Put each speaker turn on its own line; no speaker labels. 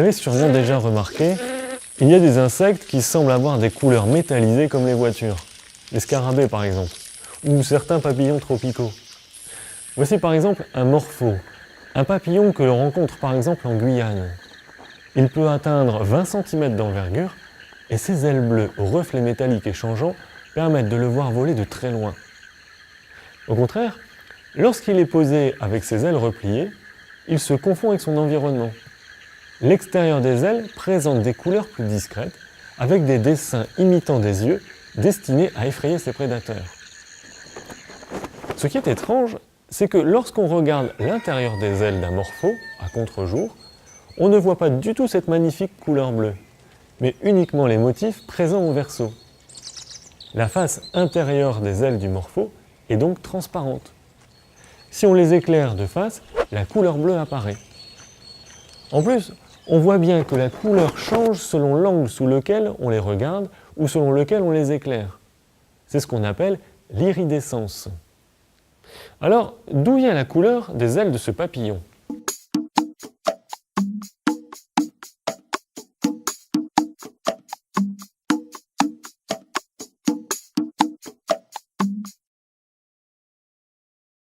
l'avez sûrement déjà remarqué, il y a des insectes qui semblent avoir des couleurs métallisées comme les voitures. Les scarabées par exemple, ou certains papillons tropicaux. Voici par exemple un morpho, un papillon que l'on rencontre par exemple en Guyane. Il peut atteindre 20 cm d'envergure et ses ailes bleues aux reflets métalliques et changeants permettent de le voir voler de très loin. Au contraire, lorsqu'il est posé avec ses ailes repliées, il se confond avec son environnement. L'extérieur des ailes présente des couleurs plus discrètes, avec des dessins imitant des yeux destinés à effrayer ses prédateurs. Ce qui est étrange, c'est que lorsqu'on regarde l'intérieur des ailes d'un morpho, à contre-jour, on ne voit pas du tout cette magnifique couleur bleue, mais uniquement les motifs présents au verso. La face intérieure des ailes du morpho est donc transparente. Si on les éclaire de face, la couleur bleue apparaît. En plus, on voit bien que la couleur change selon l'angle sous lequel on les regarde ou selon lequel on les éclaire. C'est ce qu'on appelle l'iridescence. Alors, d'où vient la couleur des ailes de ce papillon ?